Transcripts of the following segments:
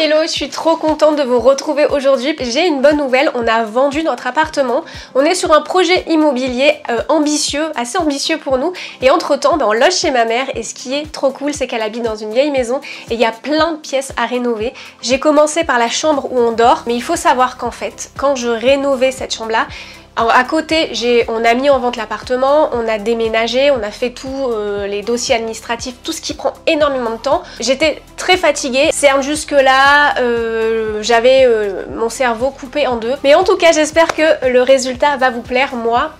Hello, je suis trop contente de vous retrouver aujourd'hui. J'ai une bonne nouvelle, on a vendu notre appartement. On est sur un projet immobilier ambitieux, assez ambitieux pour nous. Et entre temps, on loge chez ma mère et ce qui est trop cool, c'est qu'elle habite dans une vieille maison et il y a plein de pièces à rénover. J'ai commencé par la chambre où on dort, mais il faut savoir qu'en fait, quand je rénovais cette chambre-là, alors à côté, on a mis en vente l'appartement, on a déménagé, on a fait tous les dossiers administratifs, tout ce qui prend énormément de temps. J'étais très fatiguée, certes jusque là, j'avais mon cerveau coupé en deux. Mais en tout cas, j'espère que le résultat va vous plaire. Moi,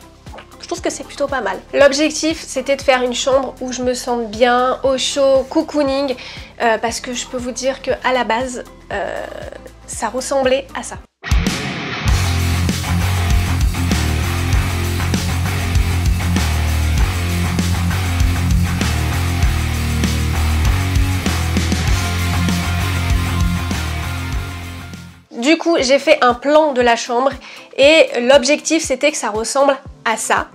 je trouve que c'est plutôt pas mal. L'objectif, c'était de faire une chambre où je me sente bien, au chaud, cocooning, parce que je peux vous dire qu'à la base, ça ressemblait à ça. Du coup, j'ai fait un plan de la chambre et l'objectif c'était que ça ressemble à ça.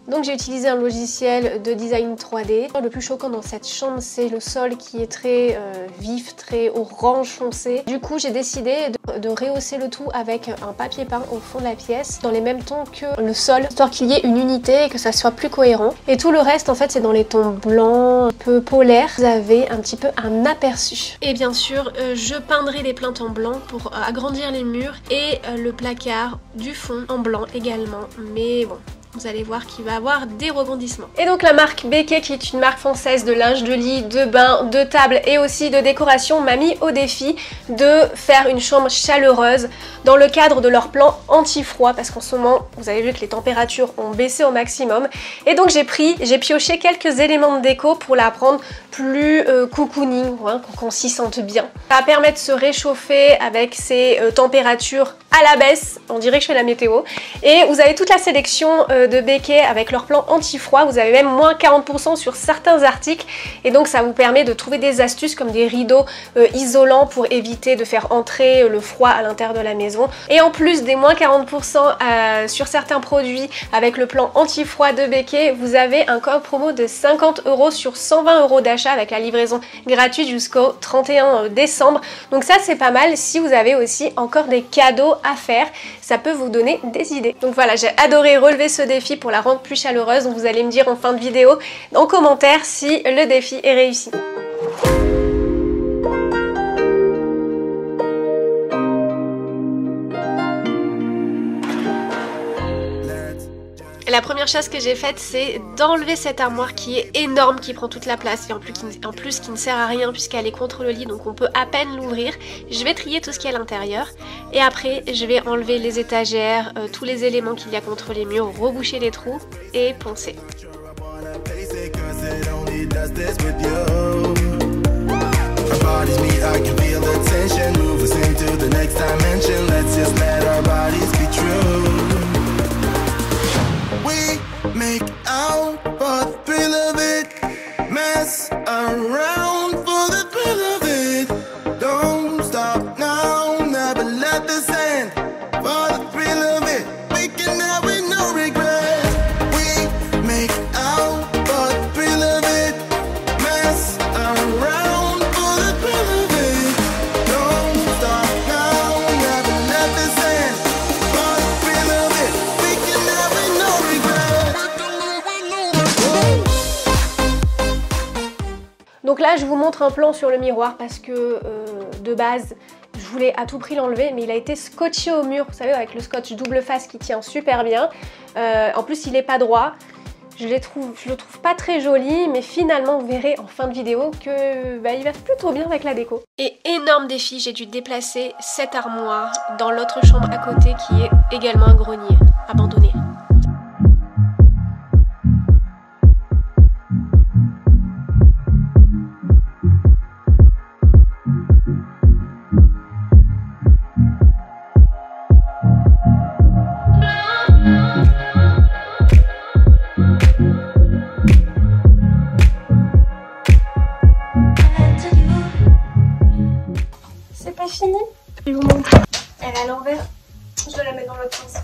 Donc j'ai utilisé un logiciel de design 3D. Le plus choquant dans cette chambre, c'est le sol qui est très vif, très orange foncé. Du coup, j'ai décidé de rehausser le tout avec un papier peint au fond de la pièce, dans les mêmes tons que le sol, histoire qu'il y ait une unité et que ça soit plus cohérent. Et tout le reste, en fait, c'est dans les tons blancs, un peu polaires. Vous avez un petit peu un aperçu. Et bien sûr, je peindrai les plaintes en blanc pour agrandir les murs et le placard du fond en blanc également. Mais bon, vous allez voir qu'il va avoir des rebondissements. Et donc la marque Beke, qui est une marque française de linge de lit, de bain, de table et aussi de décoration, m'a mis au défi de faire une chambre chaleureuse dans le cadre de leur plan anti-froid, parce qu'en ce moment, vous avez vu que les températures ont baissé au maximum. Et donc j'ai pioché quelques éléments de déco pour la rendre plus cocooning, hein, qu'on s'y sente bien. Ça va permettre de se réchauffer avec ces températures à la baisse, on dirait que je fais la météo. Et vous avez toute la sélection de Beke avec leur plan anti-froid, vous avez même moins 40% sur certains articles et donc ça vous permet de trouver des astuces comme des rideaux isolants pour éviter de faire entrer le froid à l'intérieur de la maison. Et en plus des moins 40% sur certains produits avec le plan anti-froid de Beke, vous avez un code promo de 50 € sur 120 € d'achat avec la livraison gratuite jusqu'au 31 décembre. Donc ça c'est pas mal. Si vous avez aussi encore des cadeaux à faire, ça peut vous donner des idées. Donc voilà, j'ai adoré relever ce défi pour la rendre plus chaleureuse, donc vous allez me dire en fin de vidéo en commentaire si le défi est réussi. La première chose que j'ai faite, c'est d'enlever cette armoire qui est énorme, qui prend toute la place et en plus qui ne sert à rien puisqu'elle est contre le lit, donc on peut à peine l'ouvrir. Je vais trier tout ce qui est à l'intérieur et après je vais enlever les étagères, tous les éléments qu'il y a contre les murs, reboucher les trous et poncer. Make out for the thrill of it, mess around for the thrill of it. Don't stop now, never let this end. For the thrill of it, we can have it, no regret. We make out for the thrill of it, mess around for the thrill of it. Don't stop now, never let this end. For the thrill of it, we can have it, no regret. Donc là je vous montre un plan sur le miroir parce que de base je voulais à tout prix l'enlever, mais il a été scotché au mur, vous savez, avec le scotch double face qui tient super bien. En plus il est pas droit, je le trouve pas très joli, mais finalement vous verrez en fin de vidéo que il va plutôt bien avec la déco. Et énorme défi, j'ai dû déplacer cette armoire dans l'autre chambre à côté qui est également un grenier abandonné. C'est pas fini. Je vous montre. Elle est à l'envers. Je dois la mettre dans l'autre sens.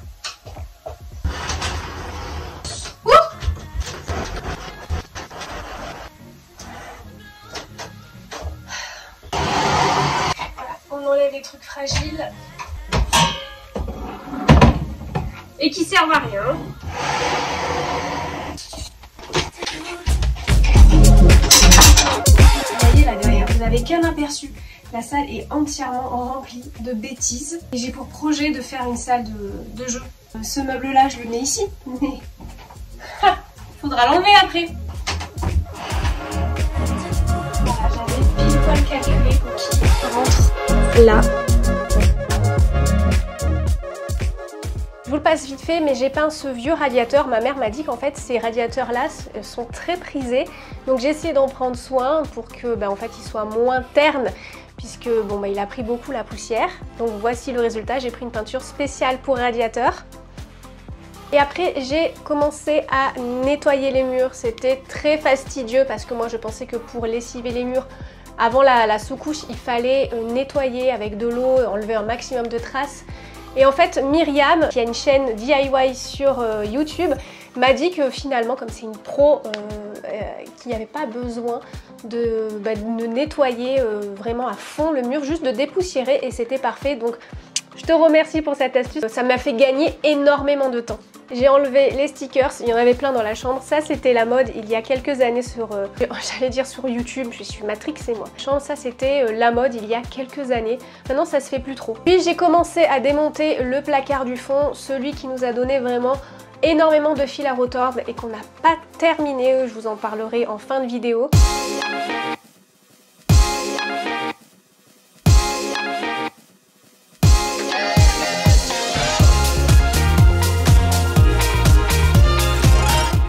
j'enlève les trucs fragiles et qui servent à rien. Vous voyez là derrière, vous n'avez qu'un aperçu. La salle est entièrement remplie de bêtises et j'ai pour projet de faire une salle de jeu. Ce meuble là je le mets ici, mais faudra l'enlever après. Voilà, j'avais pile poil calculé pour qu'il rentre là. Je vous le passe vite fait, mais j'ai peint ce vieux radiateur. Ma mère m'a dit qu'en fait ces radiateurs là sont très prisés, donc j'ai essayé d'en prendre soin pour que en fait, il soit moins terne, puisque il a pris beaucoup la poussière. Donc voici le résultat, j'ai pris une peinture spéciale pour radiateur. Et après j'ai commencé à nettoyer les murs. C'était très fastidieux parce que moi je pensais que pour lessiver les murs avant la sous-couche il fallait nettoyer avec de l'eau, enlever un maximum de traces. Et en fait Myriam, qui a une chaîne DIY sur YouTube, m'a dit que finalement, comme c'est une pro, qu'il n'y avait pas besoin de nettoyer vraiment à fond le mur, juste de dépoussiérer et c'était parfait. Donc je te remercie pour cette astuce, ça m'a fait gagner énormément de temps. J'ai enlevé les stickers, il y en avait plein dans la chambre. Ça c'était la mode il y a quelques années sur, j'allais dire sur YouTube, je suis matrixée moi. Ça c'était la mode il y a quelques années, maintenant ça se fait plus trop. Puis j'ai commencé à démonter le placard du fond, celui qui nous a donné vraiment énormément de fil à retordre et qu'on n'a pas terminé, je vous en parlerai en fin de vidéo.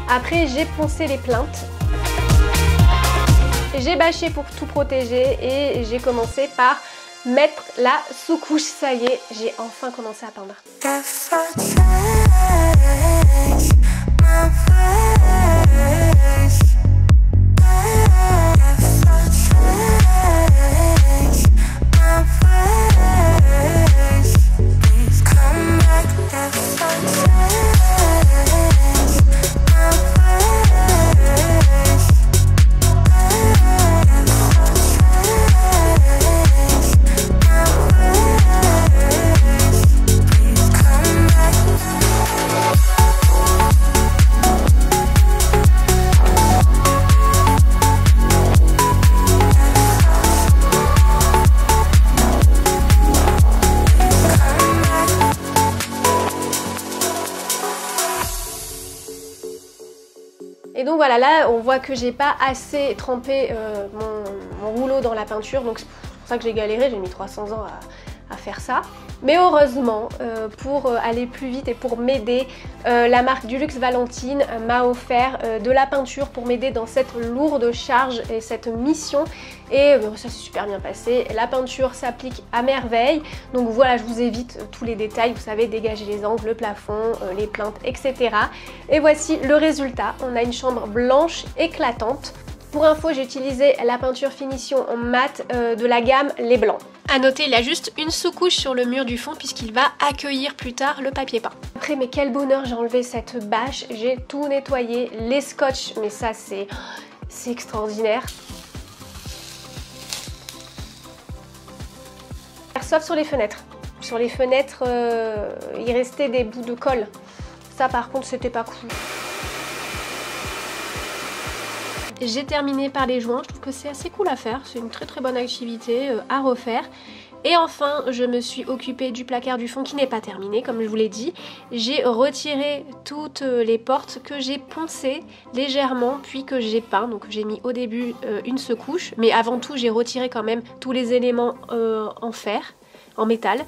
Après j'ai poncé les plaintes, j'ai bâché pour tout protéger et j'ai commencé par mettre la sous-couche. Ça y est, j'ai enfin commencé à peindre. Et donc voilà, là on voit que j'ai pas assez trempé mon rouleau dans la peinture, donc c'est pour ça que j'ai galéré, j'ai mis 300 ans à faire ça. Mais heureusement, pour aller plus vite et pour m'aider, la marque Dulux Valentine m'a offert de la peinture pour m'aider dans cette lourde charge et cette mission. Et ça s'est super bien passé. La peinture s'applique à merveille. Donc voilà, je vous évite tous les détails, vous savez, dégager les angles, le plafond, les plaintes, etc. Et voici le résultat. On a une chambre blanche éclatante. Pour info, j'ai utilisé la peinture finition mat de la gamme Les Blancs. A noter, il y a juste une sous-couche sur le mur du fond puisqu'il va accueillir plus tard le papier peint. Après, mais quel bonheur, j'ai enlevé cette bâche, j'ai tout nettoyé, les scotch, mais ça c'est extraordinaire. Sauf sur les fenêtres. Sur les fenêtres, il restait des bouts de colle. Ça par contre, c'était pas cool. J'ai terminé par les joints, je trouve que c'est assez cool à faire, c'est une très très bonne activité à refaire. Et enfin, je me suis occupée du placard du fond qui n'est pas terminé, comme je vous l'ai dit. J'ai retiré toutes les portes que j'ai poncées légèrement, puis que j'ai peint. Donc j'ai mis au début une secouche, mais avant tout j'ai retiré quand même tous les éléments en fer, en métal.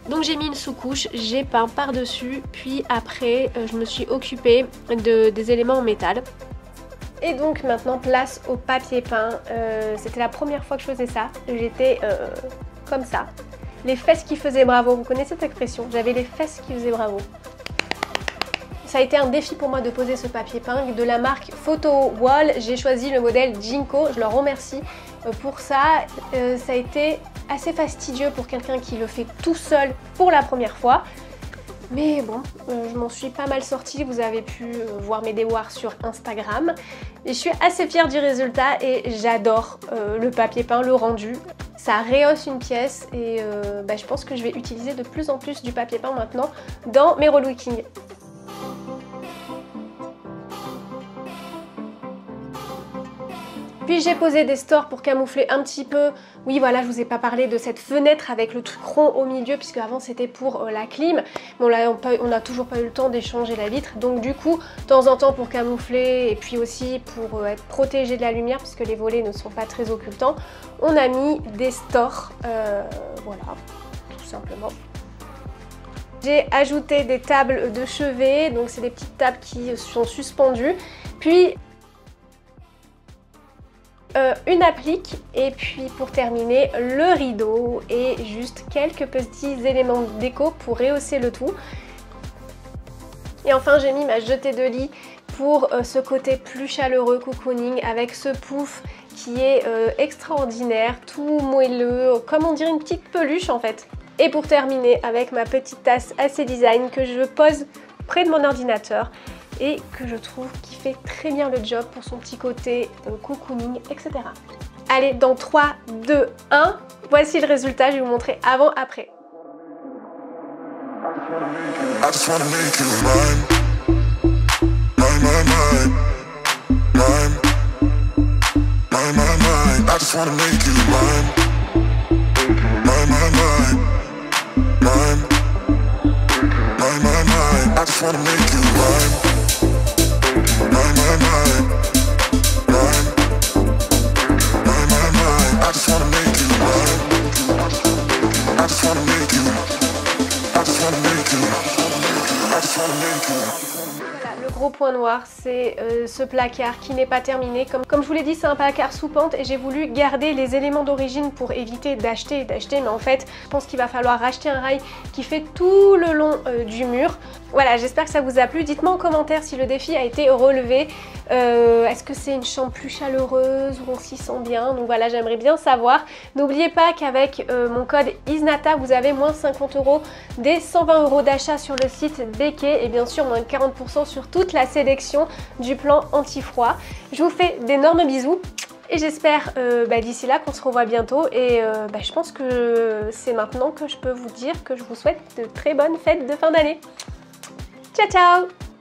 Donc j'ai mis une sous-couche, j'ai peint par-dessus, puis après je me suis occupée des éléments en métal. Et donc maintenant place au papier peint. C'était la première fois que je faisais ça. J'étais comme ça. Les fesses qui faisaient bravo, vous connaissez cette expression? J'avais les fesses qui faisaient bravo. Ça a été un défi pour moi de poser ce papier peint de la marque Photo Wall. J'ai choisi le modèle Jinko, je leur remercie pour ça. Ça a été assez fastidieux pour quelqu'un qui le fait tout seul pour la première fois. Mais bon, je m'en suis pas mal sortie, vous avez pu voir mes devoirs sur Instagram. Et je suis assez fière du résultat et j'adore le papier peint, le rendu. Ça rehausse une pièce et je pense que je vais utiliser de plus en plus du papier peint maintenant dans mes rollwicking. Puis j'ai posé des stores pour camoufler un petit peu. Oui voilà, je vous ai pas parlé de cette fenêtre avec le truc rond au milieu puisque avant c'était pour la clim. Bon là on n'a toujours pas eu le temps d'échanger la vitre. Donc du coup, de temps en temps pour camoufler et puis aussi pour être protégé de la lumière puisque les volets ne sont pas très occultants, on a mis des stores. Voilà, tout simplement. J'ai ajouté des tables de chevet, donc c'est des petites tables qui sont suspendues. Puis une applique et puis pour terminer le rideau et juste quelques petits éléments de déco pour rehausser le tout. Et enfin j'ai mis ma jetée de lit pour ce côté plus chaleureux cocooning avec ce pouf qui est extraordinaire, tout moelleux, comme on dirait une petite peluche en fait. Et pour terminer avec ma petite tasse AC Design que je pose près de mon ordinateur et que je trouve qui fait très bien le job pour son petit côté cocooning, etc. Allez, dans 3, 2, 1, voici le résultat, je vais vous montrer avant-après. Le gros point noir, c'est ce placard qui n'est pas terminé. Comme je vous l'ai dit, c'est un placard sous pente et j'ai voulu garder les éléments d'origine pour éviter d'acheter, mais en fait, je pense qu'il va falloir racheter un rail qui fait tout le long du mur. Voilà, j'espère que ça vous a plu. Dites-moi en commentaire si le défi a été relevé. Est-ce que c'est une chambre plus chaleureuse ou on s'y sent bien? Donc voilà, j'aimerais bien savoir. N'oubliez pas qu'avec mon code ISNATA, vous avez moins 50 € des 120 € d'achat sur le site Béquet et bien sûr moins 40% sur toute la sélection du plan anti-froid. Je vous fais d'énormes bisous et j'espère d'ici là qu'on se revoit bientôt et je pense que c'est maintenant que je peux vous dire que je vous souhaite de très bonnes fêtes de fin d'année. Ciao ciao!